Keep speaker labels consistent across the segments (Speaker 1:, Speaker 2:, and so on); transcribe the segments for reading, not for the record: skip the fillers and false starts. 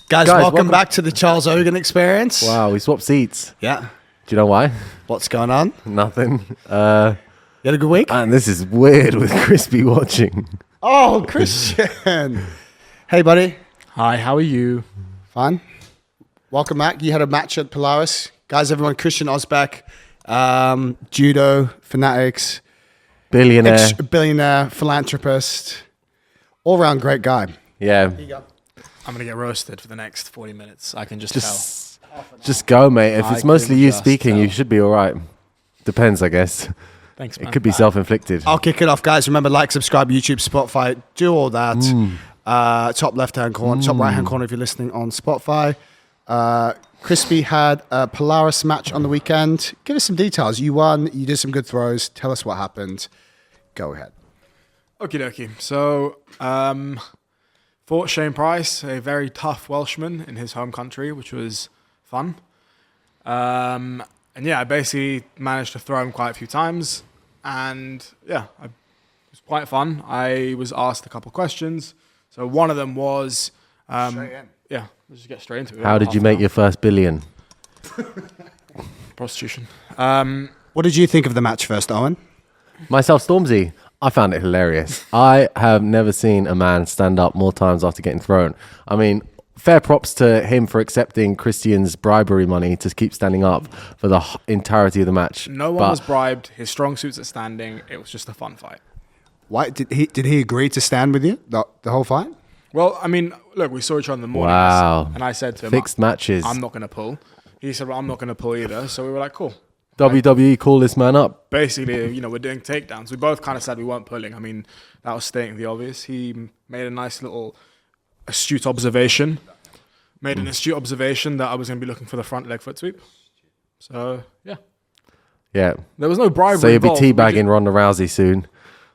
Speaker 1: Guys, welcome back to the Charles Eoghan experience.
Speaker 2: Wow, we swapped seats.
Speaker 1: Yeah.
Speaker 2: Do you know why?
Speaker 1: What's going on?
Speaker 2: Nothing.
Speaker 1: You had a good week?
Speaker 2: And this is weird with Crispy watching.
Speaker 1: Oh, Christian. Hey, buddy.
Speaker 3: Hi, how are you?
Speaker 1: Fine. Welcome back. You had a match at Polaris. Guys, everyone, Christian Ozbek, judo, fanatics, billionaire, philanthropist, all-round great guy.
Speaker 2: Yeah.
Speaker 1: Here you go.
Speaker 3: I'm going to get roasted for the next 40 minutes. I can just tell.
Speaker 2: Just go, mate. If it's mostly you speaking,
Speaker 3: tell.
Speaker 2: you should be all right. Depends, I guess.
Speaker 3: Thanks, man.
Speaker 2: It could be self-inflicted.
Speaker 1: I'll kick it off, guys. Remember, like, subscribe, YouTube, Spotify, do all that. Top left-hand corner, top right-hand corner if you're listening on Spotify. Crispy had a Polaris match on the weekend. Give us some details. You won. You did some good throws. Tell us what happened. Go ahead.
Speaker 3: Okie dokie. So, fought Shane Price, a very tough Welshman in his home country, which was fun. And yeah, I basically managed to throw him quite a few times. And yeah, it was quite fun. I was asked a couple questions. So one of them was... yeah, let's just get straight into it.
Speaker 2: How did you make your first billion?
Speaker 3: Prostitution.
Speaker 1: What did you think of the match first, Owen?
Speaker 2: Myself, Stormzy. I found it hilarious. I have never seen a man stand up more times after getting thrown. I mean, fair props to him for accepting Christian's bribery money to keep standing up for the entirety of the match.
Speaker 3: No one was bribed. His strong suits are standing. It was just a fun fight.
Speaker 1: Why did he agree to stand with you the whole fight?
Speaker 3: Well, I mean, look, we saw each other in the morning.
Speaker 2: Wow.
Speaker 3: And I said to him,
Speaker 2: Fixed matches.
Speaker 3: I'm not going to pull. He said, well, I'm not going to pull either. So we were like, cool.
Speaker 2: WWE, call this man up.
Speaker 3: Basically, you know, we're doing takedowns. We both kind of said we weren't pulling. I mean, that was stating the obvious. He made a nice little astute observation. Made an astute observation that I was going to be looking for the front leg foot sweep. So, yeah.
Speaker 2: Yeah.
Speaker 3: There was no bribery
Speaker 2: So you'll be
Speaker 3: involved.
Speaker 2: teabagging Ronda Rousey soon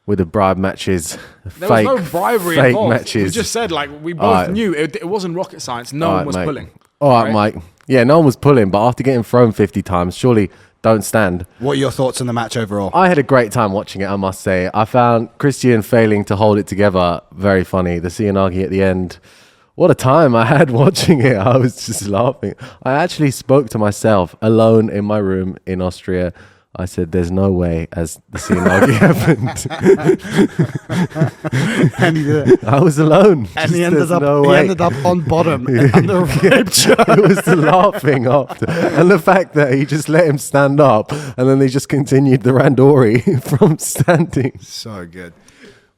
Speaker 2: with the bribe matches.
Speaker 3: There was no bribery
Speaker 2: fake
Speaker 3: involved.
Speaker 2: matches.
Speaker 3: We just said, like, we both knew it wasn't rocket science. No one was
Speaker 2: mate.
Speaker 3: pulling.
Speaker 2: All right, Mike. Yeah, no one was pulling, but after getting thrown 50 times, surely don't stand.
Speaker 1: What are your thoughts on the match overall?
Speaker 2: I had a great time watching it, I must say. I found Christian failing to hold it together very funny. The Seoghans at the end. What a time I had watching it. I was just laughing. I actually spoke to myself alone in my room in Austria. I said, there's no way as the Seoghans happened.
Speaker 1: And he did it.
Speaker 2: I was alone.
Speaker 1: And
Speaker 2: Just,
Speaker 1: he ended up on bottom and the
Speaker 2: It was the laughing after. And the fact that he just let him stand up and then they just continued the randori from standing.
Speaker 1: So good.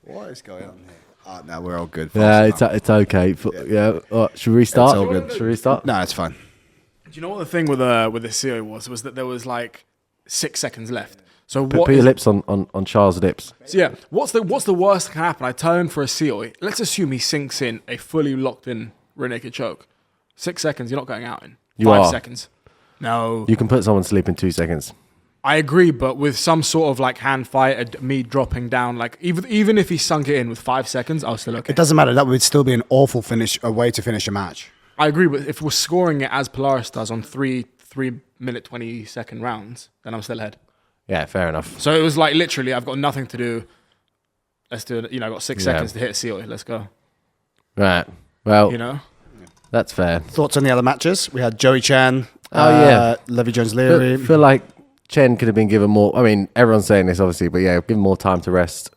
Speaker 1: What is going on here? Oh, no, we're all good.
Speaker 2: Yeah, it's okay. Yeah. Should we restart?
Speaker 1: It's all good.
Speaker 2: Should we restart?
Speaker 1: No, it's fine.
Speaker 3: Do you know what the thing with the CO was that there was like 6 seconds left. So
Speaker 2: Put your lips on Charles' lips.
Speaker 3: So yeah, what's the worst that can happen? I turn for a CO. Let's assume he sinks in a fully locked in rear naked choke. 6 seconds, you're not going out in.
Speaker 2: You
Speaker 3: 5
Speaker 2: are.
Speaker 3: seconds. No.
Speaker 2: You can put someone to sleep in 2 seconds.
Speaker 3: I agree, but with some sort of like hand fight, me dropping down, like even if he sunk it in with 5 seconds, I was still okay.
Speaker 1: It doesn't matter. That would still be an awful finish, a way to finish a match.
Speaker 3: I agree, but if we're scoring it as Polaris does on 3-minute 20-second rounds, then I'm still ahead.
Speaker 2: Yeah, fair enough.
Speaker 3: So it was like literally, I've got nothing to do. Let's do it. You know, I've got 6 seconds to hit a CO. Let's go.
Speaker 2: Right. Well,
Speaker 3: You know?
Speaker 2: that's fair.
Speaker 1: Thoughts on the other matches? We had Joey Chan. Levy Jones Leary.
Speaker 2: Feel like Chen could have been given more. I mean, everyone's saying this obviously, but yeah, give him more time to rest.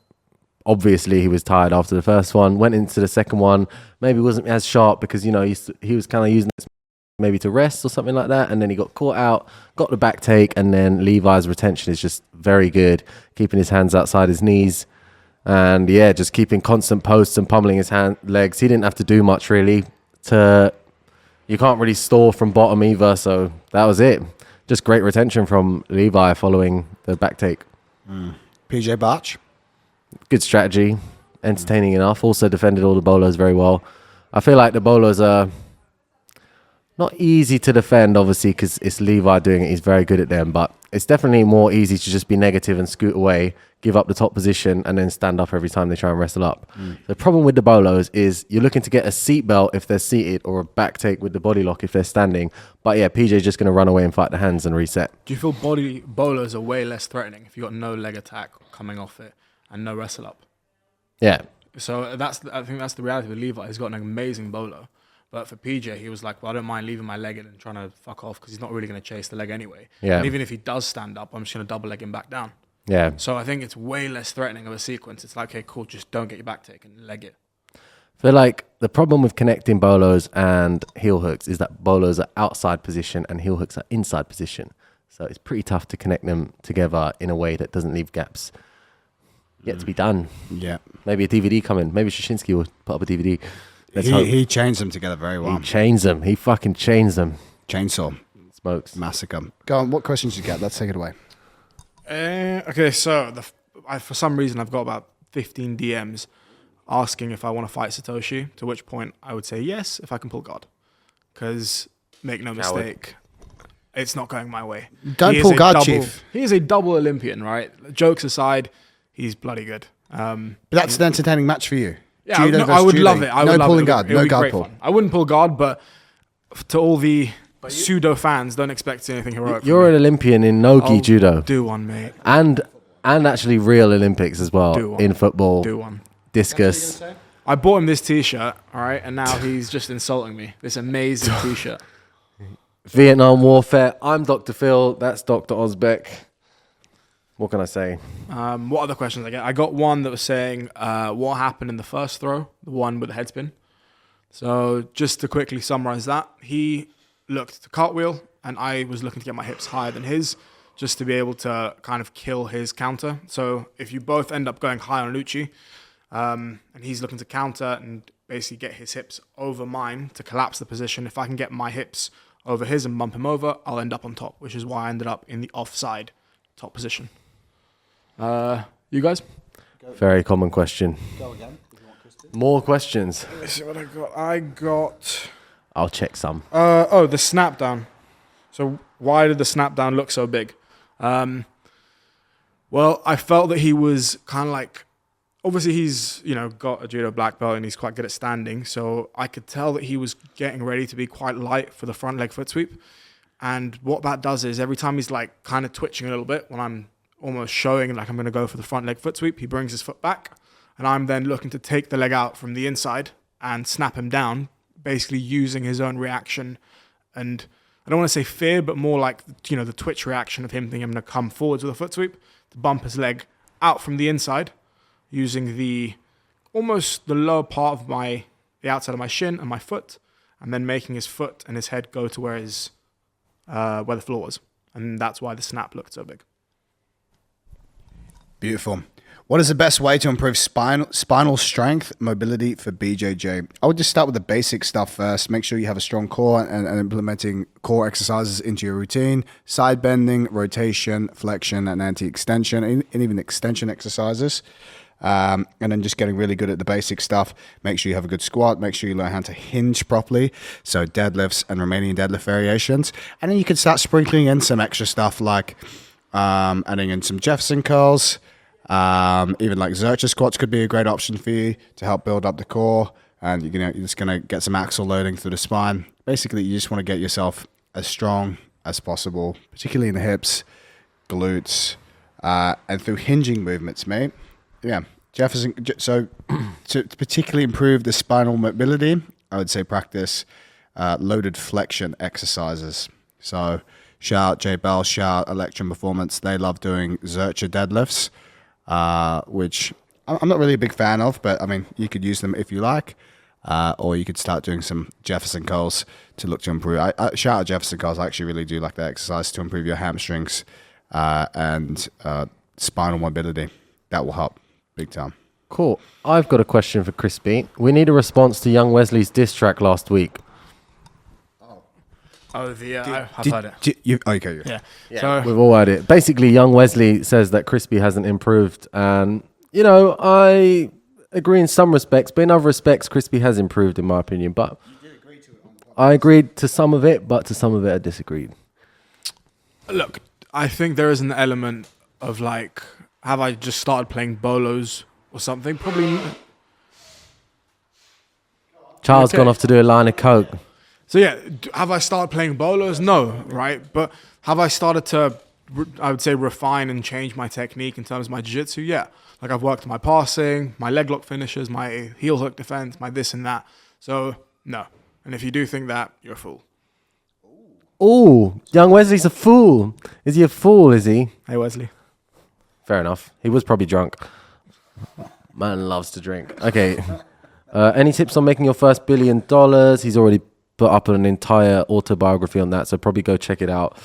Speaker 2: Obviously, he was tired after the first one. Went into the second one. Maybe wasn't as sharp because, you know, he was kind of using this maybe to rest or something like that. And then he got caught out, got the back take. And then Levi's retention is just very good, keeping his hands outside his knees. And yeah, just keeping constant posts and pummeling his legs. He didn't have to do much really. You can't really store from bottom either. So that was it. Just great retention from Levi following the back take.
Speaker 1: PJ Barch.
Speaker 2: Good strategy. Entertaining enough. Also defended all the bolos very well. I feel like the bolos are not easy to defend, obviously, because it's Levi doing it. He's very good at them. But it's definitely more easy to just be negative and scoot away, give up the top position, and then stand up every time they try and wrestle up. The problem with the bolos is you're looking to get a seatbelt if they're seated or a back take with the body lock if they're standing. But yeah, PJ's just going to run away and fight the hands and reset.
Speaker 3: Do you feel body bolos are way less threatening if you got no leg attack coming off it and no wrestle up?
Speaker 2: Yeah.
Speaker 3: So I think that's the reality with Levi. He's got an amazing bolo. But for PJ, he was like, well, I don't mind leaving my leg in and trying to fuck off because he's not really going to chase the leg anyway.
Speaker 2: Yeah.
Speaker 3: And even if he does stand up, I'm just going to double leg him back down.
Speaker 2: Yeah.
Speaker 3: So I think it's way less threatening of a sequence. It's like, okay, cool, just don't get your back taken, leg it.
Speaker 2: I feel like the problem with connecting bolos and heel hooks is that bolos are outside position and heel hooks are inside position. So it's pretty tough to connect them together in a way that doesn't leave gaps. Yet to be done.
Speaker 1: Yeah.
Speaker 2: Maybe a DVD coming. Maybe Shashinsky will put up a DVD.
Speaker 1: He chains them together very well.
Speaker 2: He chains them. He fucking chains them.
Speaker 1: Chainsaw.
Speaker 2: Smokes.
Speaker 1: Massacre. Go on, what questions you get? Let's take it away.
Speaker 3: Okay, so for some reason, I've got about 15 DMs asking if I want to fight Satoshi, to which point I would say yes if I can pull guard. Because, make no mistake, it's not going my way.
Speaker 1: Don't pull guard, Chief.
Speaker 3: He is a double Olympian, right? Jokes aside, he's bloody good.
Speaker 1: But that's an entertaining match for you.
Speaker 3: Yeah, I would love it.
Speaker 1: No pulling guard. No guard pull.
Speaker 3: I wouldn't pull guard, but to all the pseudo fans, don't expect anything heroic.
Speaker 2: You're an Olympian in Nogi judo.
Speaker 3: Do one, mate.
Speaker 2: And actually real Olympics as well in football.
Speaker 3: Do one.
Speaker 2: Discus.
Speaker 3: I bought him this T-shirt, all right, and now he's just insulting me. This amazing T-shirt.
Speaker 2: Vietnam Warfare. I'm Dr. Phil. That's Dr. Ozbek. What can I say?
Speaker 3: What other questions I get? I got one that was saying what happened in the first throw, the one with the head spin. So just to quickly summarize that, he looked to cartwheel, and I was looking to get my hips higher than his, just to be able to kind of kill his counter. So if you both end up going high on Lucci, and he's looking to counter and basically get his hips over mine to collapse the position, if I can get my hips over his and bump him over, I'll end up on top, which is why I ended up in the offside top position. You guys?
Speaker 2: Very common question.
Speaker 1: Go again.
Speaker 2: More questions.
Speaker 3: Let's see what I got.
Speaker 2: I'll check some.
Speaker 3: The snap down. So why did the snap down look so big? Well, I felt that he was kind of like, obviously he's, got a judo black belt and he's quite good at standing. So I could tell that he was getting ready to be quite light for the front leg foot sweep. And what that does is every time he's like kind of twitching a little bit when I'm almost showing like I'm going to go for the front leg foot sweep, he brings his foot back. And I'm then looking to take the leg out from the inside and snap him down, basically using his own reaction. And I don't want to say fear, but more like, the twitch reaction of him thinking I'm going to come forwards with a foot sweep to bump his leg out from the inside, using almost the lower part of the outside of my shin and my foot, and then making his foot and his head go to where the floor was. And that's why the snap looked so big.
Speaker 1: Beautiful. What is the best way to improve spinal strength, mobility for BJJ? I would just start with the basic stuff first. Make sure you have a strong core and implementing core exercises into your routine. Side bending, rotation, flexion, and anti-extension, and even extension exercises. And then just getting really good at the basic stuff. Make sure you have a good squat. Make sure you learn how to hinge properly. So deadlifts and Romanian deadlift variations. And then you can start sprinkling in some extra stuff like adding in some Jefferson curls. Even like Zercher squats could be a great option for you to help build up the core. And you're just going to get some axle loading through the spine. Basically, you just want to get yourself as strong as possible, particularly in the hips, glutes, and through hinging movements, mate. Yeah, Jefferson. So to particularly improve the spinal mobility, I would say practice loaded flexion exercises. So shout out Jay Bell, shout out Electron Performance. They love doing Zercher deadlifts, which I'm not really a big fan of, but I mean, you could use them if you like, or you could start doing some Jefferson curls to look to improve. I shout out Jefferson curls. I actually really do like that exercise to improve your hamstrings and spinal mobility. That will help big time.
Speaker 2: Cool. I've got a question for Crispy. We need a response to Young Wesley's diss track last week.
Speaker 3: I've heard it.
Speaker 1: Okay.
Speaker 3: Yeah. So
Speaker 2: We've all heard it. Basically, Young Wesley says that Crispy hasn't improved. And, I agree in some respects, but in other respects, Crispy has improved, in my opinion. But
Speaker 1: You did agree to it.
Speaker 2: I agreed to some of it, but to some of it, I disagreed.
Speaker 3: Look, I think there is an element of like, have I just started playing bolos or something? Probably.
Speaker 2: Charles gone off to do a line of coke.
Speaker 3: So yeah, have I started playing bolos? No, right? But have I started to, I would say, refine and change my technique in terms of my jiu-jitsu? Yeah. Like I've worked on my passing, my leg lock finishes, my heel hook defense, my this and that. So no. And if you do think that, you're a fool.
Speaker 2: Oh, young Wesley's a fool. Is he a fool, is he?
Speaker 3: Hey, Wesley.
Speaker 2: Fair enough. He was probably drunk. Man loves to drink. Okay. Any tips on making your first $1 billion? He's already put up an entire autobiography on that, so probably go check it out.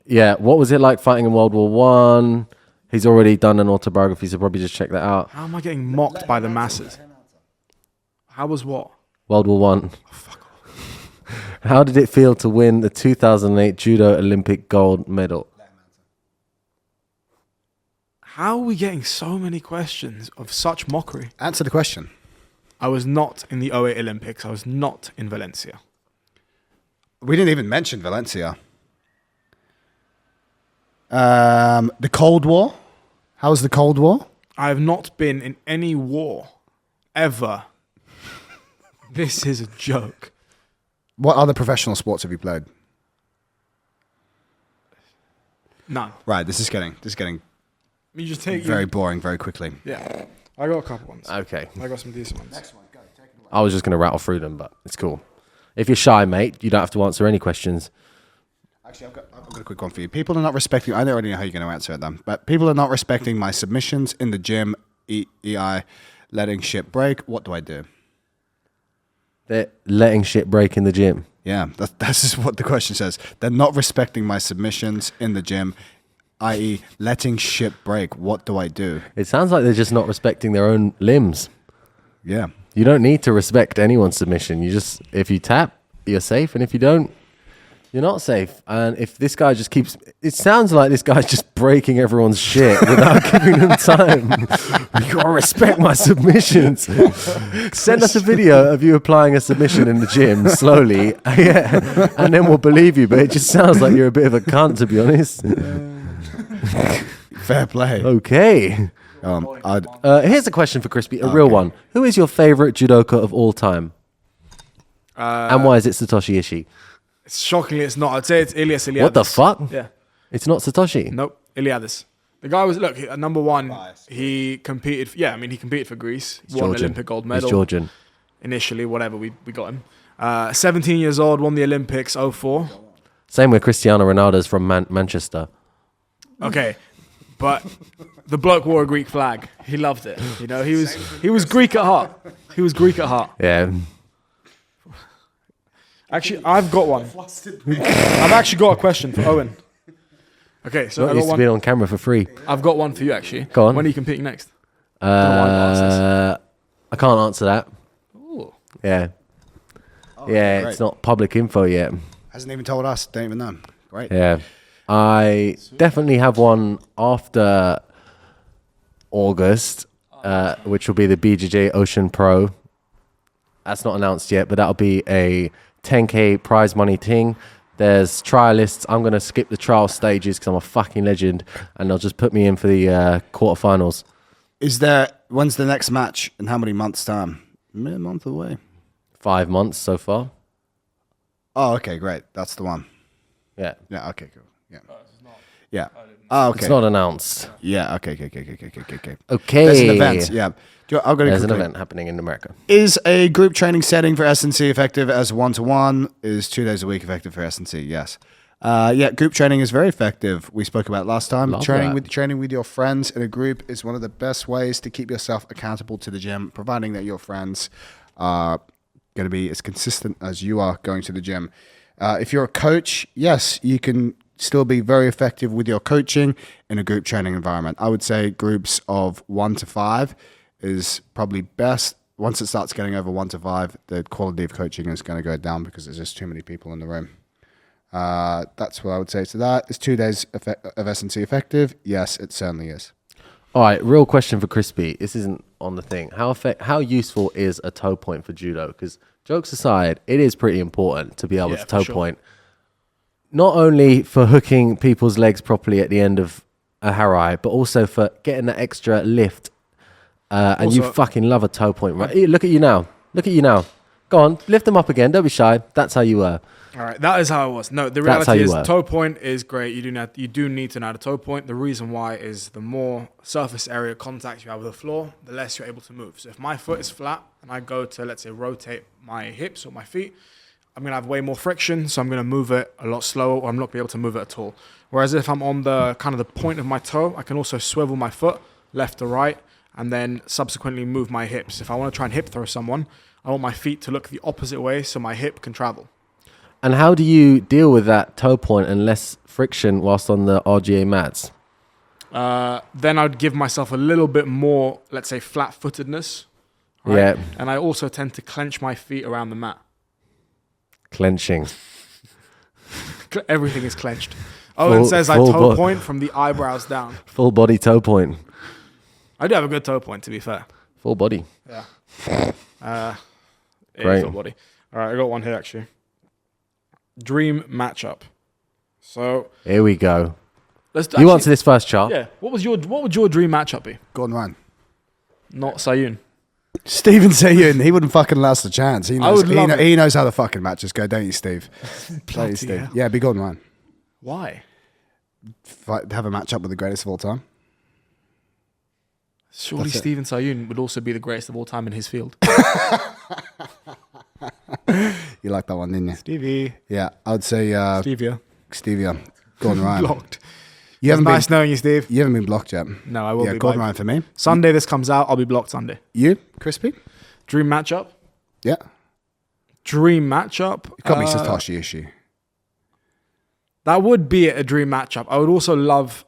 Speaker 2: Yeah, what was it like fighting in World War One? He's already done an autobiography, so probably just check that out.
Speaker 3: How am I getting mocked by the masses? How was what?
Speaker 2: World War One.
Speaker 3: Oh, fuck off.
Speaker 2: How did it feel to win the 2008 Judo Olympic gold medal?
Speaker 3: How are we getting so many questions of such mockery?
Speaker 1: Answer the question.
Speaker 3: I was not in the 08 Olympics. I was not in Valencia.
Speaker 1: We didn't even mention Valencia. The Cold War. How was the Cold War?
Speaker 3: I have not been in any war ever. This is a joke.
Speaker 1: What other professional sports have you played?
Speaker 3: None.
Speaker 1: Right, this is getting
Speaker 3: You just take
Speaker 1: very boring very quickly.
Speaker 3: Yeah, I got a couple ones.
Speaker 2: Okay.
Speaker 3: I got some decent ones.
Speaker 1: Next one, go. Take it away.
Speaker 2: I was just going to rattle through them, but it's cool. If you're shy, mate, you don't have to answer any questions.
Speaker 1: Actually, I've got a quick one for you. People are not respecting. I don't already know how you're going to answer it, then. But people are not respecting my submissions in the gym. EI, letting shit break. What do I do?
Speaker 2: They're letting shit break in the gym.
Speaker 1: Yeah, that's just what the question says. They're not respecting my submissions in the gym, i.e., letting shit break. What do I do?
Speaker 2: It sounds like they're just not respecting their own limbs.
Speaker 1: Yeah.
Speaker 2: You don't need to respect anyone's submission. You just, if you tap, you're safe, and if you don't, you're not safe. And if this guy just keeps, it sounds like this guy's just breaking everyone's shit without giving them time. You gotta respect my submissions. Send us a video of you applying a submission in the gym slowly, yeah, and then we'll believe you. But it just sounds like you're a bit of a cunt, to be honest.
Speaker 1: Fair play.
Speaker 2: Okay. Here's a question for Crispy, a real one. Who is your favorite judoka of all time? And why is it Satoshi Ishii?
Speaker 3: Shockingly, it's not. I'd say it's Ilias Iliadis.
Speaker 2: What the fuck?
Speaker 3: Yeah.
Speaker 2: It's not Satoshi.
Speaker 3: Nope. Iliadis. The guy was, look, at number one, he competed, he competed for Greece.
Speaker 2: He's
Speaker 3: won
Speaker 2: Georgian.
Speaker 3: Olympic gold medal.
Speaker 2: He's Georgian.
Speaker 3: Initially, whatever, we got him. 17 years old, won the Olympics, 04.
Speaker 2: Same with Cristiano Ronaldo's from Manchester.
Speaker 3: Okay. But the bloke wore a Greek flag. He loved it. You know, he was Greek at heart. He was Greek at heart.
Speaker 2: Yeah.
Speaker 3: Actually, I've got one. I've actually got a question for Owen. Okay, so
Speaker 2: Not used to be on camera for free.
Speaker 3: I've got one for you, actually.
Speaker 2: Go on.
Speaker 3: When are you competing next?
Speaker 2: I can't answer that.
Speaker 3: Ooh.
Speaker 2: Yeah.
Speaker 1: Oh,
Speaker 2: Yeah,
Speaker 1: great.
Speaker 2: it's not public info yet.
Speaker 1: Hasn't even told us. Don't even know. Great.
Speaker 2: Yeah. I definitely have one after August, which will be the BJJ Ocean Pro. That's not announced yet, but that'll be a 10K prize money thing. There's trialists. I'm going to skip the trial stages because I'm a fucking legend, and they'll just put me in for the quarterfinals.
Speaker 1: When's the next match and how many months' time? A month away.
Speaker 2: 5 months so far.
Speaker 1: Oh, okay, great. That's the one.
Speaker 2: Yeah.
Speaker 1: Yeah, okay, cool. Yeah. Yeah. Oh, okay.
Speaker 2: It's not announced.
Speaker 1: Yeah, okay.
Speaker 2: Okay.
Speaker 1: There's an event, yeah.
Speaker 2: There's an event happening in America.
Speaker 1: Is a group training setting for S&C effective as one-to-one? Is 2 days a week effective for S&C? Yes. Yeah, group training is very effective. We spoke about it last time.
Speaker 2: Love
Speaker 1: Training
Speaker 2: that.
Speaker 1: with your friends in a group is one of the best ways to keep yourself accountable to the gym, providing that your friends are going to be as consistent as you are going to the gym. If you're a coach, yes, you can still be very effective with your coaching in a group training environment. I would say groups of 1 to 5 is probably best. Once it starts getting over 1 to 5, the quality of coaching is going to go down because there's just too many people in the room. That's what I would say to that. Is 2 days of S&C effective? Yes, it certainly is.
Speaker 2: All right, real question for Crispy. This isn't on the thing. How useful is a toe point for judo? Because jokes aside, it is pretty important to be able to toe point. Not only for hooking people's legs properly at the end of a harai, but also for getting that extra lift. And
Speaker 3: Also,
Speaker 2: you fucking love a toe point, right? Look at you now. Go Go on, lift them up again. Don't be shy. That's how you were.
Speaker 3: All right, that is how it was. No, the
Speaker 2: That's how
Speaker 3: reality
Speaker 2: you
Speaker 3: is
Speaker 2: were.
Speaker 3: toe point is great. You do need to know how to toe point. The reason why is the more surface area contact you have with the floor, the less you're able to move. So if my foot is flat and I go to, let's say, rotate my hips or my feet, I'm going to have way more friction, so I'm going to move it a lot slower, or I'm not going to be able to move it at all. Whereas if I'm on the kind of the point of my toe, I can also swivel my foot left to right and then subsequently move my hips. If I want to try and hip throw someone, I want my feet to look the opposite way so my hip can travel.
Speaker 2: And how do you deal with that toe point and less friction whilst on the RGA mats?
Speaker 3: Then I'd give myself a little bit more, let's say, flat-footedness. Right?
Speaker 2: Yeah.
Speaker 3: And I also tend to clench my feet around the mat.
Speaker 2: Clenching.
Speaker 3: Everything is clenched. Owen says I toe point from the eyebrows down.
Speaker 2: Full body toe point.
Speaker 3: I do have a good toe point, to be fair.
Speaker 2: Full body.
Speaker 3: Yeah.
Speaker 2: Great.
Speaker 3: Full body. All right, I got one here, actually. Dream matchup. So
Speaker 2: Here we go.
Speaker 3: let's
Speaker 2: You answer this first, Char.
Speaker 3: Yeah. What would your dream matchup be?
Speaker 1: Gordon Ryan.
Speaker 3: Not Sayun.
Speaker 1: Steven Sayun, he wouldn't fucking last a chance. He knows,
Speaker 3: would love it.
Speaker 1: he knows how the fucking matches go, don't you, Steve? Don't you, Steve?
Speaker 3: hell.
Speaker 1: Yeah, be Gordon Ryan.
Speaker 3: Why?
Speaker 1: Have a matchup with the greatest of all time.
Speaker 3: Surely
Speaker 1: That's it.
Speaker 3: Steven Sayun would also be the greatest of all time in his field.
Speaker 1: You like that one, didn't you?
Speaker 3: Stevie.
Speaker 1: Yeah, I'd say
Speaker 3: Stevia.
Speaker 1: Stevia. Gordon Ryan.
Speaker 3: Blocked.
Speaker 1: You haven't
Speaker 3: Nice
Speaker 1: been,
Speaker 3: knowing you, Steve.
Speaker 1: you haven't been blocked yet.
Speaker 3: No, I will
Speaker 1: Yeah,
Speaker 3: be.
Speaker 1: Gordon
Speaker 3: by-
Speaker 1: Ryan for me.
Speaker 3: Sunday this comes out, I'll be blocked Sunday.
Speaker 1: You, Crispy?
Speaker 3: Dream matchup.
Speaker 1: Yeah.
Speaker 3: Dream matchup.
Speaker 1: Got me Satoshi issue.
Speaker 3: That would be a dream matchup. I would also love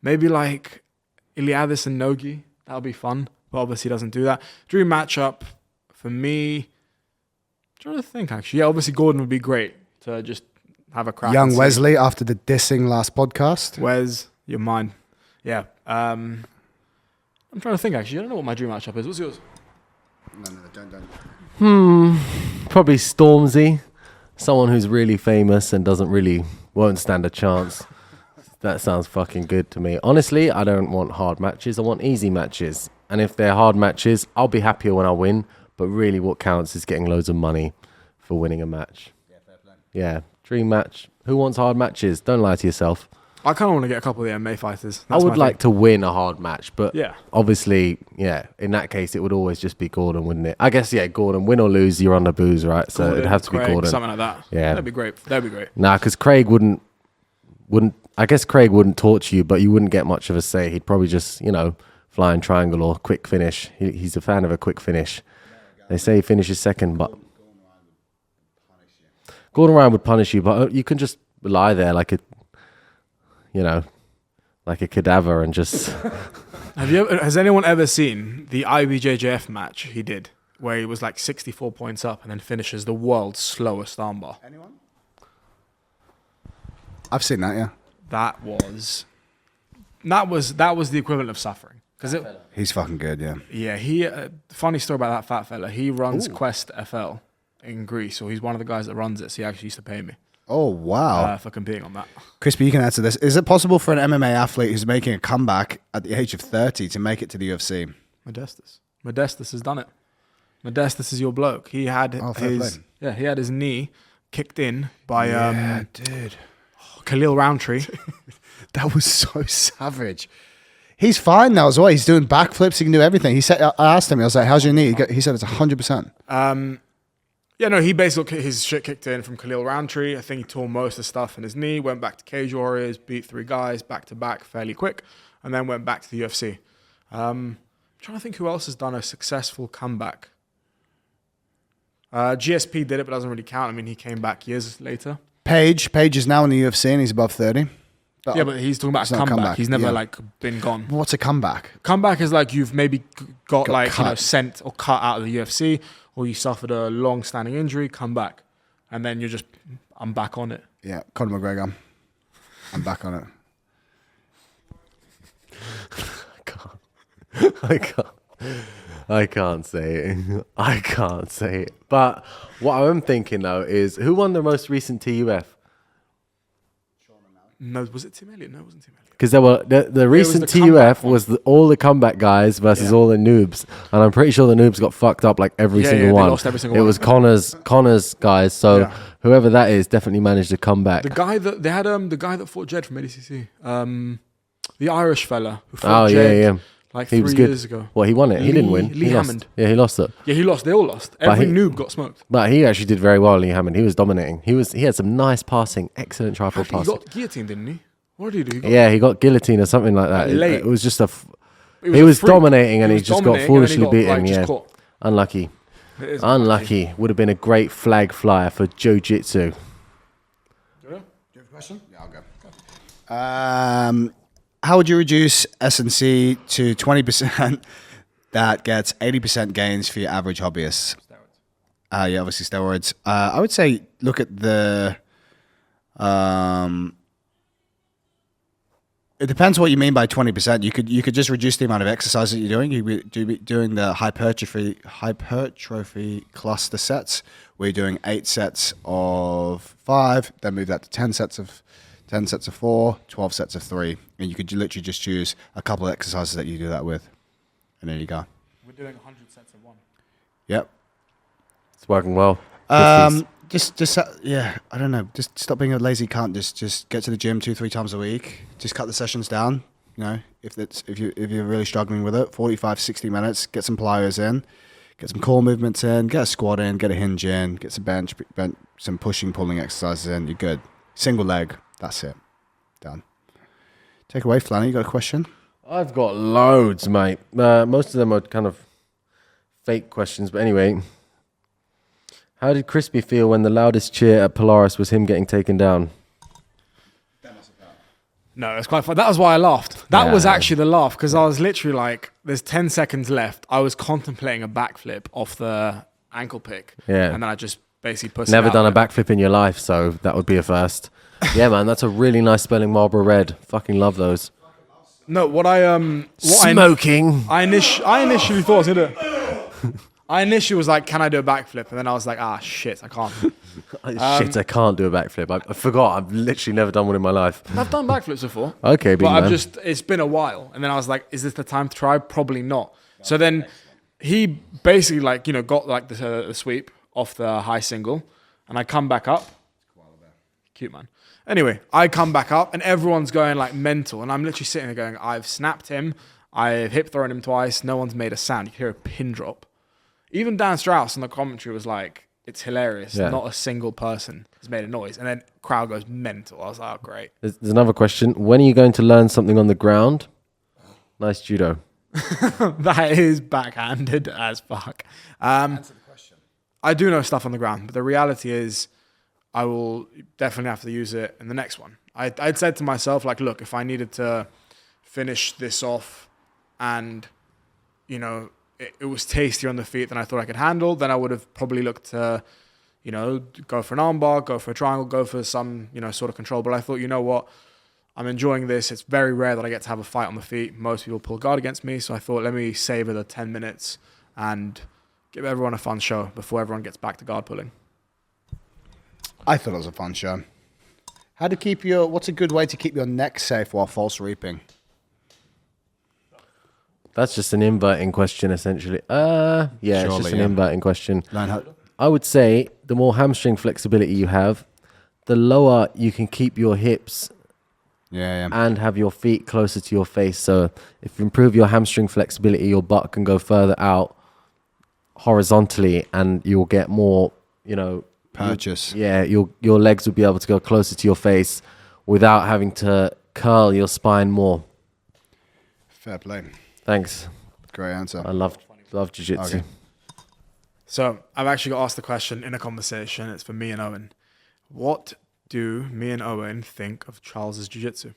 Speaker 3: maybe like Iliadis and Nogi. That would be fun. But obviously he doesn't do that. Dream matchup for me. I'm trying to think actually. Yeah, obviously Gordon would be great to just have a crack.
Speaker 1: Young
Speaker 3: and see.
Speaker 1: Wesley after the dissing last podcast.
Speaker 3: Wes, you're mine. Yeah. I'm trying to think actually. I don't know what my dream matchup is. What's yours?
Speaker 1: No, don't.
Speaker 2: Probably Stormzy. Someone who's really famous and won't stand a chance. That sounds fucking good to me. Honestly, I don't want hard matches. I want easy matches. And if they're hard matches, I'll be happier when I win. But really what counts is getting loads of money for winning a match.
Speaker 1: Yeah, fair play.
Speaker 2: Yeah, dream match. Who wants hard matches? Don't lie to yourself.
Speaker 3: I kind of want to get a couple of the MMA fighters.
Speaker 2: I would like to win a hard match, but
Speaker 3: Yeah.
Speaker 2: obviously, yeah, in that case, it would always just be Gordon, wouldn't it? I guess, yeah, Gordon, win or lose, you're on the booze, right? So it'd have to be
Speaker 3: Craig,
Speaker 2: Gordon.
Speaker 3: something like that.
Speaker 2: Yeah.
Speaker 3: That'd be great. That'd be great.
Speaker 2: Nah, because Craig wouldn't. I guess Craig wouldn't torture you, but you wouldn't get much of a say. He'd probably just, flying triangle or quick finish. He's a fan of a quick finish. They say he finishes second, but Gordon Ryan would punish you, but you can just lie there like a cadaver and just.
Speaker 3: Has anyone ever seen the IBJJF match he did, where he was like 64 points up and then finishes the world's slowest armbar?
Speaker 1: Anyone? I've seen that, yeah.
Speaker 3: That was the equivalent of suffering. Because
Speaker 1: He's fucking good, yeah.
Speaker 3: yeah, funny story about that fat fella. He runs Quest FL in Greece, or he's one of the guys that runs it. So he actually used to pay me
Speaker 1: Oh, wow.
Speaker 3: for competing on that.
Speaker 1: Crispy, you can answer this. Is it possible for an MMA athlete who's making a comeback at the age of 30 to make it to the UFC?
Speaker 3: Modestus has done it. Modestus is your bloke. He had
Speaker 1: fair
Speaker 3: he had his knee kicked in by
Speaker 1: dude.
Speaker 3: Khalil Roundtree.
Speaker 1: That was so savage. He's fine now as well. He's doing backflips. He can do everything. He said, I asked him, I was like, how's your knee? He said it's 100%.
Speaker 3: Yeah, no, he basically got his shit kicked in from Khalil Roundtree. I think he tore most of the stuff in his knee, went back to Cage Warriors, beat 3 guys back to back fairly quick, and then went back to the UFC. I'm trying to think who else has done a successful comeback. GSP did it, but doesn't really count. I mean, he came back years later.
Speaker 1: Page is now in the UFC and he's above 30.
Speaker 3: Yeah, but he's talking about
Speaker 1: It's
Speaker 3: a
Speaker 1: not a
Speaker 3: comeback.
Speaker 1: comeback,
Speaker 3: He's never
Speaker 1: yeah.
Speaker 3: like been gone.
Speaker 1: What's a comeback?
Speaker 3: Comeback is like you've maybe got like
Speaker 1: cut.
Speaker 3: sent or cut out of the UFC, or you suffered a long-standing injury, come back, and then you're just I'm back on it.
Speaker 1: Yeah, Conor McGregor. I'm back on it.
Speaker 2: I can't say it. I can't say it. But what I'm thinking though is, who won the most recent TUF?
Speaker 3: No, was it Tim Elliott? No, it wasn't Tim Elliott.
Speaker 2: Because there were the recent
Speaker 3: the comeback
Speaker 2: TUF was all the comeback guys versus all the noobs, and I'm pretty sure the noobs got fucked up like every single one.
Speaker 3: They lost every single one.
Speaker 2: It was Connor's guys, so whoever that is definitely managed to come back.
Speaker 3: The guy that they had, the guy that fought Jed from ADCC, the Irish fella who fought Jed like 3 years ago.
Speaker 2: Well, he won it. He didn't win.
Speaker 3: Lee
Speaker 2: he
Speaker 3: Hammond.
Speaker 2: Lost. Yeah, he lost it.
Speaker 3: Yeah, he lost. They all lost. Every noob got smoked.
Speaker 2: But he actually did very well, Lee Hammond. He was dominating. He had some nice passing, excellent tripod passing.
Speaker 3: He got guillotined, didn't he? What did he do?
Speaker 2: He got guillotine or something like that. It was just he was
Speaker 3: freak.
Speaker 2: dominating and he just got foolishly beaten.
Speaker 3: Like,
Speaker 2: yeah, unlucky. Unlucky. Would have been a great flag flyer for Jiu Jitsu.
Speaker 1: Do you have a question? Yeah, I'll go. How would you reduce S&C to 20% that gets 80% gains for your average hobbyist? Steroids. Yeah, obviously steroids. I would say look at the... it depends what you mean by 20%. You could just reduce the amount of exercise that you're doing. You could be doing the hypertrophy cluster sets, where you're doing 8 sets of 5, then move that to 10 sets of 4, 12 sets of 3, and you could literally just choose a couple of exercises that you do that with, and there you go.
Speaker 3: We're doing 100 sets of 1.
Speaker 1: Yep.
Speaker 2: It's working well.
Speaker 1: Just I don't know. Just stop being a lazy cunt. Just get to the gym 2-3 times a week. Just cut the sessions down. You know, if you're really struggling with it, 45-60 minutes. Get some plyos in, get some core movements in, get a squat in, get a hinge in, get some bench, some pushing, pulling exercises in. You're good. Single leg. That's it. Done. Take away, Flanny. You got a question?
Speaker 2: I've got loads, mate. Most of them are kind of fake questions, but anyway. How did Crispy feel when the loudest cheer at Polaris was him getting taken down?
Speaker 3: No, it's quite fun. That was why I laughed. That was actually the laugh, because I was literally like, there's 10 seconds left. I was contemplating a backflip off the ankle pick. Yeah. And then I just basically pushed
Speaker 2: Never done a backflip in your life, so that would be a first. Yeah, man, that's a really nice spelling, Marlboro Red. Fucking love those.
Speaker 3: No,
Speaker 2: Smoking.
Speaker 3: I initially thought I was going to... I initially was like, can I do a backflip? And then I was like, shit, I can't.
Speaker 2: I can't do a backflip. I forgot. I've literally never done one in my life.
Speaker 3: I've done backflips before.
Speaker 2: Okay,
Speaker 3: but it's been a while. And then I was like, is this the time to try? Probably not. So then he basically got like the sweep off the high single, and I come back up. Cute, man. Anyway, I come back up and everyone's going like mental. And I'm literally sitting there going, I've snapped him. I've hip thrown him twice. No one's made a sound. You can hear a pin drop. Even Dan Strauss in the commentary was like, it's hilarious. Yeah. Not a single person has made a noise. And then crowd goes mental. I was like, oh, great.
Speaker 2: There's another question. When are you going to learn something on the ground? Nice judo.
Speaker 3: That is backhanded as fuck. Answer the question. I do know stuff on the ground, but the reality is I will definitely have to use it in the next one. I'd said to myself, like, look, if I needed to finish this off and, it was tastier on the feet than I thought I could handle, then I would have probably looked to, go for an armbar, go for a triangle, go for some, sort of control. But I thought, you know what? I'm enjoying this. It's very rare that I get to have a fight on the feet. Most people pull guard against me. So I thought, let me savor the 10 minutes and give everyone a fun show before everyone gets back to guard pulling.
Speaker 1: I thought it was a fun show. What's a good way to keep your neck safe while false reaping?
Speaker 2: That's just an inverting question, essentially. Surely, it's just an inverting question. I would say the more hamstring flexibility you have, the lower you can keep your hips and have your feet closer to your face. So if you improve your hamstring flexibility, your butt can go further out horizontally and you'll get more,
Speaker 1: purchase.
Speaker 2: Your legs will be able to go closer to your face without having to curl your spine more.
Speaker 1: Fair play.
Speaker 2: Thanks.
Speaker 1: Great answer.
Speaker 2: I love jiu-jitsu.
Speaker 1: Okay.
Speaker 3: So I've actually got asked the question in a conversation. It's for me and Owen. What do me and Owen think of Charles's jiu-jitsu?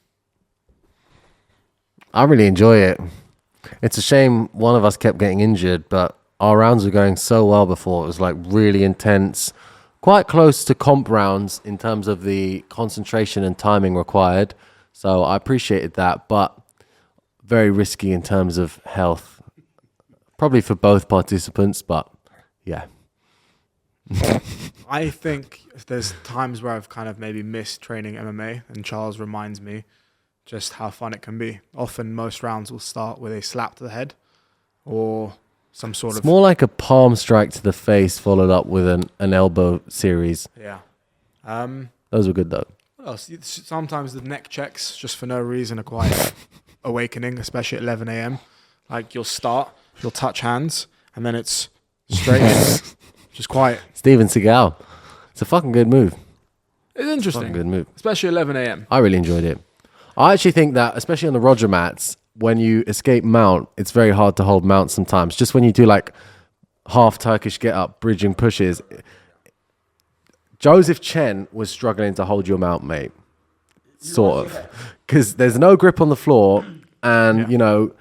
Speaker 2: I really enjoy it. It's a shame one of us kept getting injured, but our rounds were going so well before. It was like really intense, quite close to comp rounds in terms of the concentration and timing required. So I appreciated that, but very risky in terms of health. Probably for both participants, but yeah.
Speaker 3: I think there's times where I've kind of maybe missed training MMA, and Charles reminds me just how fun it can be. Often, most rounds will start with a slap to the head or some sort
Speaker 2: It's
Speaker 3: of...
Speaker 2: more like a palm strike to the face followed up with an elbow series.
Speaker 3: Yeah.
Speaker 2: Those were good though.
Speaker 3: What else? Sometimes the neck checks, just for no reason, are quite awakening, especially at 11 a.m. Like, you'll start, you'll touch hands, and then it's straight in. Just quiet.
Speaker 2: Steven Seagal. It's a fucking good move.
Speaker 3: It's interesting.
Speaker 2: Fucking good move.
Speaker 3: Especially 11 a.m.
Speaker 2: I really enjoyed it. I actually think that, especially on the Roger mats, when you escape mount, it's very hard to hold mount sometimes. Just when you do like half Turkish get up, bridging pushes. Joseph Chen was struggling to hold your mount, mate. Sort of. Because there's no grip on the floor, and, you know,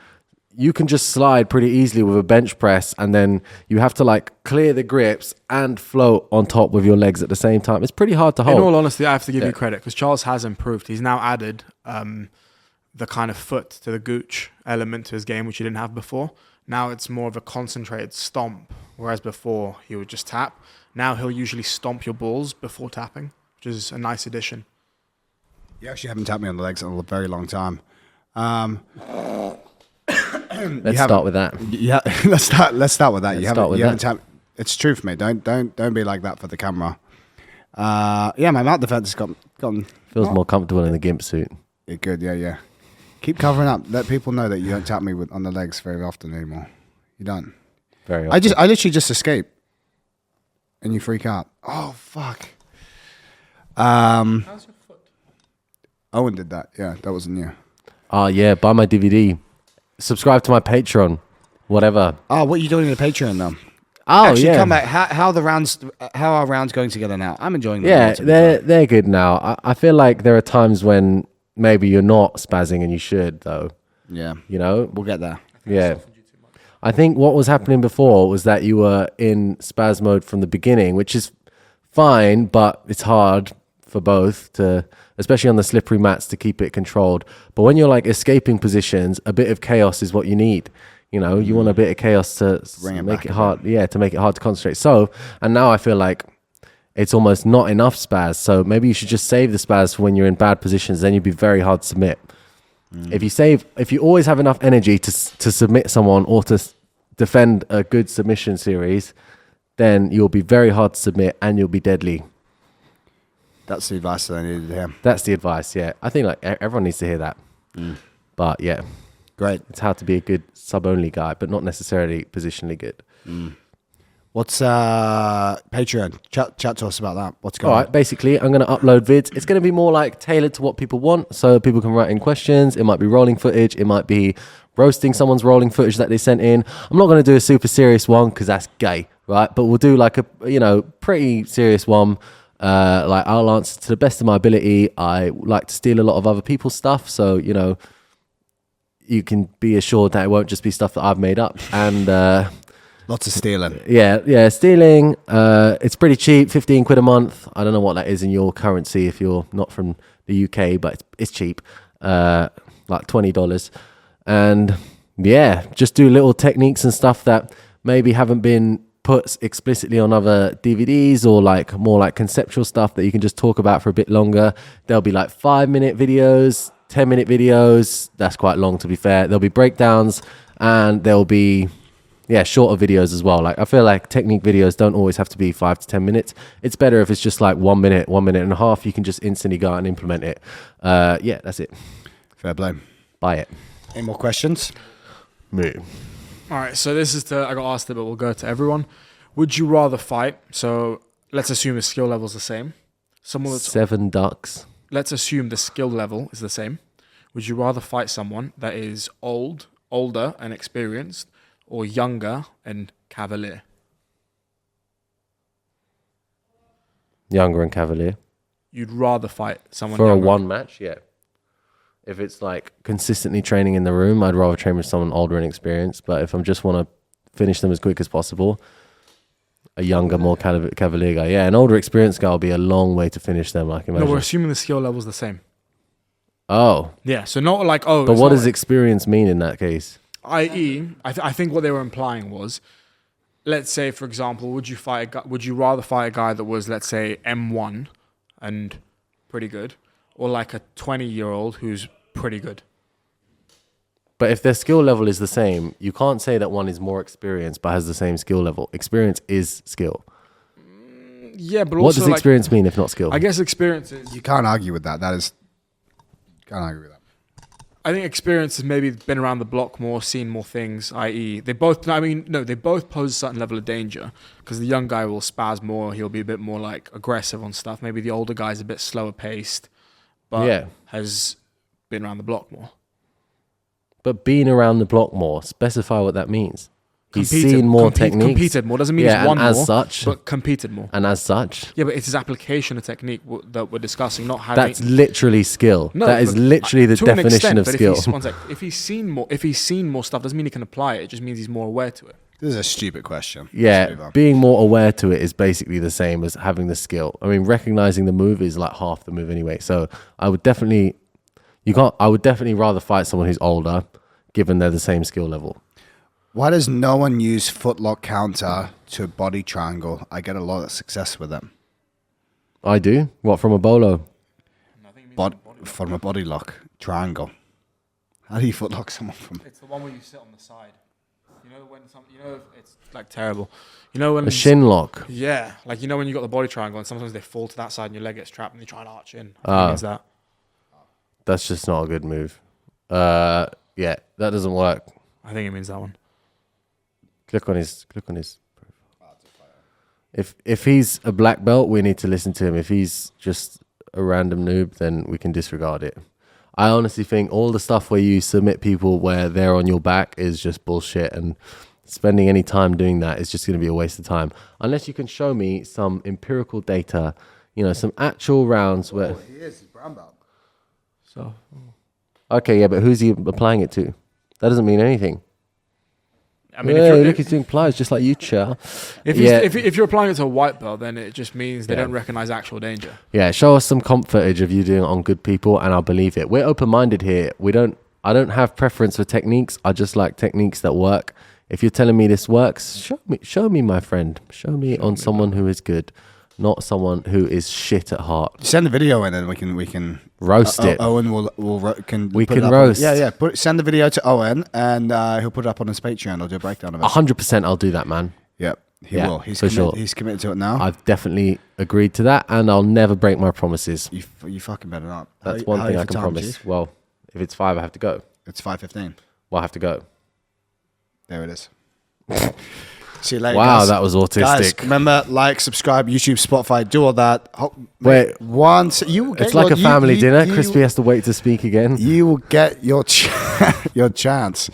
Speaker 2: you can just slide pretty easily with a bench press, and then you have to like clear the grips and float on top with your legs at the same time. It's pretty hard to hold.
Speaker 3: In all honesty, I have to give you credit, because Charles has improved. He's now added the kind of foot to the gooch element to his game, which he didn't have before. Now it's more of a concentrated stomp, whereas before he would just tap. Now he'll usually stomp your balls before tapping, which is a nice addition.
Speaker 1: You actually haven't tapped me on the legs in a very long time.
Speaker 2: Let's start with that.
Speaker 1: Yeah, let's start with that.
Speaker 2: Let's
Speaker 1: You
Speaker 2: start
Speaker 1: haven't,
Speaker 2: with
Speaker 1: you haven't
Speaker 2: that.
Speaker 1: tapped. It's truth, mate. Don't be like that for the camera. Yeah, my mount defense has gotten
Speaker 2: Feels more comfortable in the gimp suit.
Speaker 1: yeah, good. Yeah. Keep covering up. Let people know that you don't tap me on the legs very often anymore. You don't.
Speaker 2: Very often.
Speaker 1: I literally just escape, and you freak out. Oh fuck.
Speaker 3: How's your foot?
Speaker 1: Owen did that. Yeah, that wasn't you.
Speaker 2: Oh, yeah. Buy my DVD. Subscribe to my Patreon. Whatever.
Speaker 1: Oh, what are you doing in the Patreon though?
Speaker 2: Oh,
Speaker 1: Actually,
Speaker 2: yeah.
Speaker 1: come back. How are our rounds going together now? I'm enjoying them.
Speaker 2: Yeah, they're good now. I feel like there are times when maybe you're not spazzing and you should, though.
Speaker 1: Yeah,
Speaker 2: You know?
Speaker 1: we'll get there.
Speaker 2: Yeah. I think what was happening before was that you were in spaz mode from the beginning, which is fine, but it's hard for both to, especially on the slippery mats, to keep it controlled. But when you're like escaping positions, a bit of chaos is what you need. You know, you want a bit of chaos to make it hard. Yeah, to make it hard to concentrate. So, and now I feel like it's almost not enough spaz. So maybe you should just save the spaz for when you're in bad positions. Then you'd be very hard to submit. If you always have enough energy to submit someone or to defend a good submission series, then you'll be very hard to submit and you'll be deadly.
Speaker 1: That's the advice that I needed to hear.
Speaker 2: That's the advice. Yeah, I think like everyone needs to hear that. But yeah,
Speaker 1: Great.
Speaker 2: it's how to be a good sub-only guy, but not necessarily positionally good.
Speaker 1: What's Patreon? Chat to us about that. What's going
Speaker 2: All
Speaker 1: on?
Speaker 2: right, basically, I'm going to upload vids. It's going to be more like tailored to what people want, so people can write in questions. It might be rolling footage. It might be roasting someone's rolling footage that they sent in. I'm not going to do a super serious one because that's gay, right? But we'll do like a pretty serious one. Like I'll answer to the best of my ability. I like to steal a lot of other people's stuff, so you can be assured that it won't just be stuff that I've made up. And
Speaker 1: Lots of stealing.
Speaker 2: yeah, stealing. It's pretty cheap, 15 quid a month. I don't know what that is in your currency if you're not from the UK, but it's cheap, like $20. And yeah, just do little techniques and stuff that maybe haven't been put explicitly on other DVDs, or like more like conceptual stuff that you can just talk about for a bit longer. There'll be like 5-minute videos, 10-minute videos. That's quite long, to be fair. There'll be breakdowns, and there'll be shorter videos as well. Like I feel like technique videos don't always have to be 5 to 10 minutes. It's better if it's just like 1 minute, 1 minute and a half. You can just instantly go out and implement it. Yeah, that's it.
Speaker 1: Fair play.
Speaker 2: Buy it.
Speaker 1: Any more questions?
Speaker 2: Me.
Speaker 3: All right, so this is I got asked it, but we'll go to everyone. Would you rather fight? So let's assume the skill level's the same. Someone that's
Speaker 2: 7 ducks.
Speaker 3: Let's assume the skill level is the same. Would you rather fight someone that is older and experienced, or younger and cavalier?
Speaker 2: Younger and cavalier.
Speaker 3: You'd rather fight someone
Speaker 2: For a
Speaker 3: younger.
Speaker 2: one match, yeah. If it's like consistently training in the room, I'd rather train with someone older and experienced. But if I just want to finish them as quick as possible, a younger, more cavalier guy. Yeah, an older, experienced guy will be a long way to finish them, I can imagine.
Speaker 3: No, we're assuming the skill level's the same.
Speaker 2: Oh.
Speaker 3: Yeah, so not like, oh...
Speaker 2: But
Speaker 3: it's
Speaker 2: what
Speaker 3: not
Speaker 2: does
Speaker 3: like,
Speaker 2: experience mean in that case?
Speaker 3: i.e., I think what they were implying was let's say, for example, would you rather fight a guy that was, let's say, M1 and pretty good, or like a 20-year-old who's pretty good?
Speaker 2: But if their skill level is the same, you can't say that one is more experienced but has the same skill level. Experience is skill.
Speaker 3: Yeah, but
Speaker 2: What
Speaker 3: also,
Speaker 2: does experience mean if not skill?
Speaker 3: I guess experience is...
Speaker 1: You can't argue with that. Can't argue with that.
Speaker 3: I think experience has maybe been around the block more, seen more things, i.e. they both pose a certain level of danger, because the young guy will spaz more, he'll be a bit more like aggressive on stuff. Maybe the older guy's a bit slower paced, but has been around the block more.
Speaker 2: But being around the block more, specify what that means. He's seen more techniques.
Speaker 3: Competed more. Doesn't mean he's won
Speaker 2: as
Speaker 3: more,
Speaker 2: such,
Speaker 3: but competed more.
Speaker 2: And as such.
Speaker 3: Yeah, but it's his application of technique that we're discussing, not how...
Speaker 2: That's literally skill.
Speaker 3: No,
Speaker 2: that is literally the definition of skill.
Speaker 3: If he's seen more stuff, doesn't mean he can apply it. It just means he's more aware to it.
Speaker 1: This is a stupid question.
Speaker 2: Yeah, being more aware to it is basically the same as having the skill. I mean, recognizing the move is like half the move anyway. So I would definitely rather fight someone who's older, given they're the same skill level.
Speaker 1: Why does no one use footlock counter to body triangle? I get a lot of success with them.
Speaker 2: I do. What, from a bolo?
Speaker 1: From a body lock triangle. How do you footlock someone from?
Speaker 3: It's the one where you sit on the side. It's like terrible. You know when
Speaker 2: a shin lock.
Speaker 3: Yeah, like when you got the body triangle and sometimes they fall to that side and your leg gets trapped and you try and arch in. I think it's that.
Speaker 2: That's just not a good move. Yeah, that doesn't work.
Speaker 3: I think it means that one.
Speaker 2: Click on his profile. If he's a black belt, we need to listen to him. If he's just a random noob, then we can disregard it. I honestly think all the stuff where you submit people where they're on your back is just bullshit, and spending any time doing that is just going to be a waste of time. Unless you can show me some empirical data, some actual rounds where...
Speaker 1: he is. He's brown belt.
Speaker 3: So...
Speaker 2: Okay, yeah, but who's he applying it to? That doesn't mean anything.
Speaker 3: I mean,
Speaker 2: look, he's doing plies just like you, Chair.
Speaker 3: If you're applying it to a white belt, then it just means they don't recognize actual danger.
Speaker 2: Yeah, show us some comp footage of you doing it on good people, and I'll believe it. We're open-minded here. I don't have preference for techniques. I just like techniques that work. If you're telling me this works, show me, my friend. Show me someone who is good, not someone who is shit at heart.
Speaker 1: Send the video in, and we can
Speaker 2: roast it.
Speaker 1: Owen can
Speaker 2: roast.
Speaker 1: Yeah. Send the video to Owen, and he'll put it up on his Patreon. I'll do a breakdown of it.
Speaker 2: 100%, I'll do that, man.
Speaker 1: Yep, he will. He's committed to it now.
Speaker 2: I've definitely agreed to that, and I'll never break my promises.
Speaker 1: You fucking better not.
Speaker 2: That's one thing I can promise. Well, if it's 5, I have to go.
Speaker 1: It's 5:15.
Speaker 2: Well, I have to go.
Speaker 1: There it is. See you later.
Speaker 2: Wow,
Speaker 1: guys.
Speaker 2: that was autistic.
Speaker 1: Guys, remember, like, subscribe, YouTube, Spotify, do all that.
Speaker 2: Wait,
Speaker 1: once you will get
Speaker 2: it's like a family dinner. Crispy has to wait to speak again.
Speaker 1: You will get your your chance.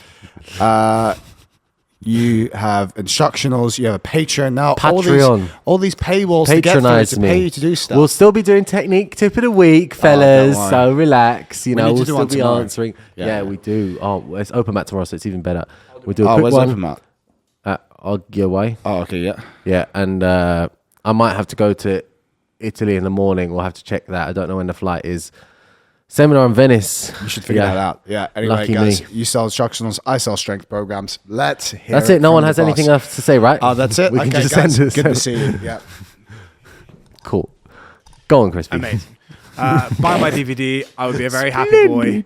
Speaker 1: You have Instructionals. You have a Patreon now.
Speaker 2: Patreon.
Speaker 1: All these paywalls to get through to pay you to do stuff.
Speaker 2: We'll still be doing technique tip of the week, fellas. So relax. We'll still be answering. Yeah, we do. Oh, it's open mat tomorrow, so it's even better. We do a quick
Speaker 1: where's
Speaker 2: one.
Speaker 1: open mat?
Speaker 2: I'll give away.
Speaker 1: Oh, okay, yeah.
Speaker 2: Yeah, and I might have to go to Italy in the morning. We'll have to check that. I don't know when the flight is. Seminar in Venice.
Speaker 1: You should figure that out. Yeah. Anyway,
Speaker 2: Lucky
Speaker 1: guys,
Speaker 2: me.
Speaker 1: you sell Instructionals. I sell strength programs. Let's hear
Speaker 2: That's it. No one has anything else to say, right?
Speaker 1: Oh, that's it.
Speaker 2: We
Speaker 1: okay,
Speaker 2: can just
Speaker 1: guys,
Speaker 2: send it.
Speaker 1: Good to see you. Yeah.
Speaker 2: Cool. Go on, Crispy.
Speaker 3: Amazing. Buy my DVD. I would be a very happy boy.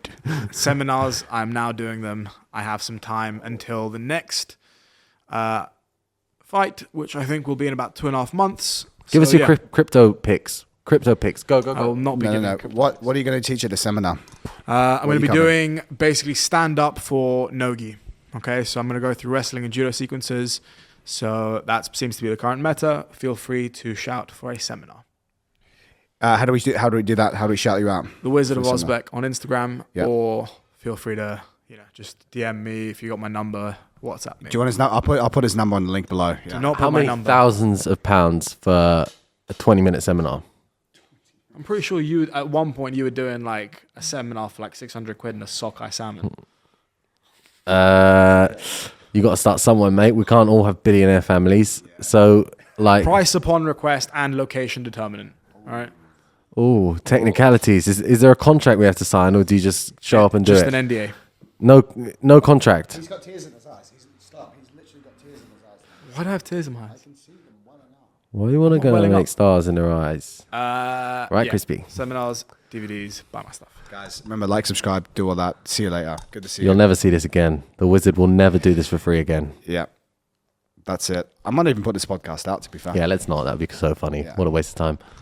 Speaker 3: Seminars, I'm now doing them. I have some time until the next fight, which I think will be in about 2.5 months.
Speaker 2: Give us your crypto picks. Crypto picks. Go.
Speaker 3: I will not be giving crypto.
Speaker 1: What are you going to teach at the seminar?
Speaker 3: I'm going to be doing basically stand-up for Nogi. Okay, so I'm going to go through wrestling and judo sequences. So that seems to be the current meta. Feel free to shout for a seminar.
Speaker 1: How do we do that? How do we shout you out?
Speaker 3: The Wizard of Ozbek on Instagram, or feel free to just DM me if you got my number. WhatsApp me.
Speaker 1: Do you want his number? I'll put his number on the link below. Yeah.
Speaker 3: Do not
Speaker 2: How
Speaker 3: put
Speaker 2: many
Speaker 3: my number.
Speaker 2: thousands of pounds for a 20-minute seminar?
Speaker 3: I'm pretty sure you at one point you were doing like a seminar for like 600 quid and a sockeye salmon.
Speaker 2: You got to start somewhere, mate. We can't all have billionaire families. So, like,
Speaker 3: Price upon request and location determinant. All right.
Speaker 2: oh, technicalities. Is there a contract we have to sign, or do you just show up and do it?
Speaker 3: Just an NDA.
Speaker 2: No contract.
Speaker 1: He's got tears in his eyes. He's literally got tears in his eyes.
Speaker 3: Why do I have tears in my eyes?
Speaker 2: Why do you want to go and
Speaker 3: welling
Speaker 2: make
Speaker 3: up.
Speaker 2: stars in their eyes?
Speaker 3: Right,
Speaker 2: Crispy?
Speaker 3: Seminars, DVDs, buy my stuff.
Speaker 1: Guys, remember, like, subscribe, do all that. See you later. Good to see
Speaker 2: You'll
Speaker 1: you.
Speaker 2: never see this again. The wizard will never do this for free again.
Speaker 1: Yeah. That's it. I might even put this podcast out, to be fair.
Speaker 2: Yeah, let's not. That'd be so funny.
Speaker 1: Yeah.
Speaker 2: What a waste of time.